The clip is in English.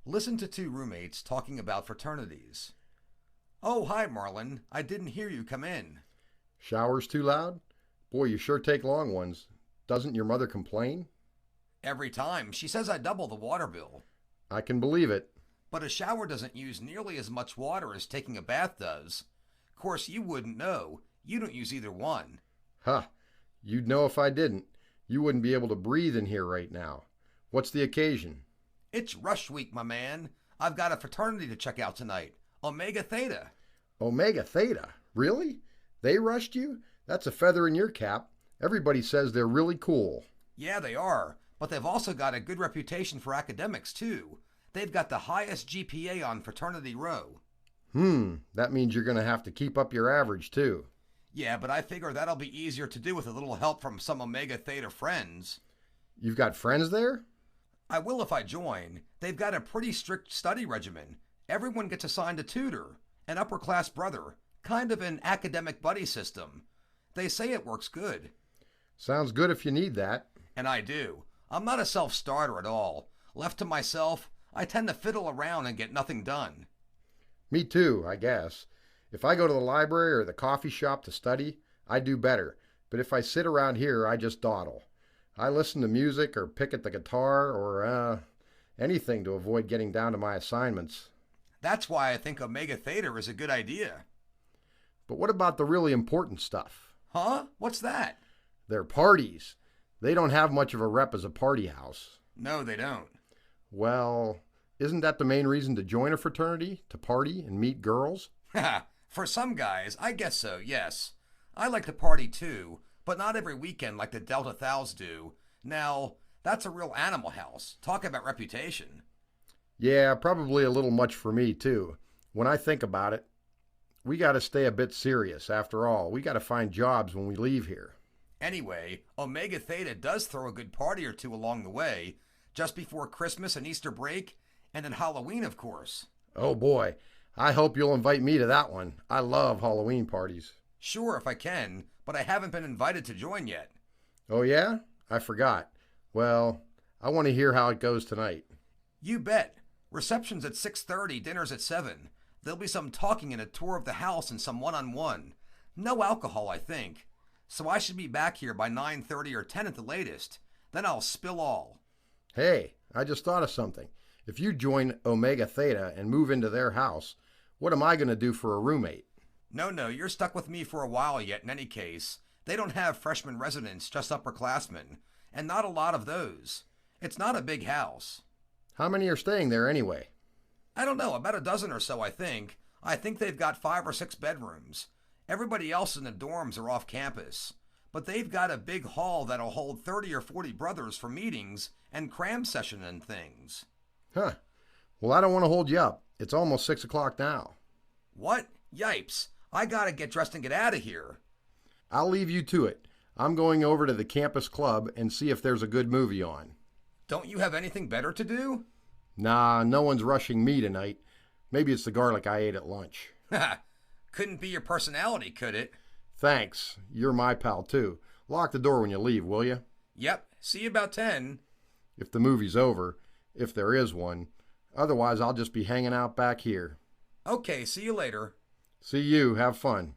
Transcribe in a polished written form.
Listen to two roommates talking about fraternities. Oh, hi, Marlon. I didn't hear you come in. Showers too loud? Boy, you sure take long ones. Doesn't your mother complain? Every time. She says I double the water bill. I can believe it. But a shower doesn't use nearly as much water as taking a bath does. Of course, you wouldn't know. You don't use either one. Huh. You'd know if I didn't. You wouldn't be able to breathe in here right now. What's the occasion? It's rush week, my man. I've got a fraternity to check out tonight. Omega Theta. Omega Theta? Really? They rushed you? That's a feather in your cap. Everybody says they're really cool. Yeah, they are. But they've also got a good reputation for academics, too. They've got the highest GPA on Fraternity Row. That means you're going to have to keep up your average, too. Yeah, but I figure that'll be easier to do with a little help from some Omega Theta friends. You've got friends there? I will if I join. They've got a pretty strict study regimen. Everyone gets assigned a tutor, an upper-class brother, kind of an academic buddy system. They say it works good. Sounds good if you need that. And I do. I'm not a self-starter at all. Left to myself, I tend to fiddle around and get nothing done. Me too, I guess. If I go to the library or the coffee shop to study, I do better. But if I sit around here, I just dawdle. I listen to music or pick at the guitar or, anything to avoid getting down to my assignments. That's why I think Omega Theta is a good idea. But what about the really important stuff? Huh? What's that? Their parties. They don't have much of a rep as a party house. No, they don't. Well, isn't that the main reason to join a fraternity? To party and meet girls? For some guys, I guess so, yes. I like to party too, but not every weekend like the Delta Thous do. Now, that's a real animal house. Talk about reputation. Yeah, probably a little much for me too. When I think about it, we got to stay a bit serious. After all, we got to find jobs when we leave here. Anyway, Omega Theta does throw a good party or two along the way, just before Christmas and Easter break, and then Halloween, of course. Oh boy, I hope you'll invite me to that one. I love Halloween parties. Sure, if I can, but I haven't been invited to join yet. Oh yeah? I forgot. Well, I want to hear how it goes tonight. You bet. Reception's at 6:30, dinner's at 7. There'll be some talking and a tour of the house and some one-on-one. No alcohol, I think. So I should be back here by 9:30 or 10 at the latest. Then I'll spill all. Hey, I just thought of something. If you join Omega Theta and move into their house, what am I going to do for a roommate? No, you're stuck with me for a while yet in any case. They don't have freshman residents, just upperclassmen. And not a lot of those. It's not a big house. How many are staying there anyway? I don't know, about a dozen or so, I think. I think they've got 5 or 6 bedrooms. Everybody else in the dorms are off campus. But they've got a big hall that'll hold 30 or 40 brothers for meetings and cram session and things. Huh. Well, I don't want to hold you up. It's almost 6 o'clock now. What? Yipes. I gotta get dressed and get out of here. I'll leave you to it. I'm going over to the campus club and see if there's a good movie on. Don't you have anything better to do? Nah, no one's rushing me tonight. Maybe it's the garlic I ate at lunch. Couldn't be your personality, could it? Thanks. You're my pal, too. Lock the door when you leave, will you? Yep. See you about 10. If the movie's over, if there is one. Otherwise, I'll just be hanging out back here. Okay, see you later. See you. Have fun.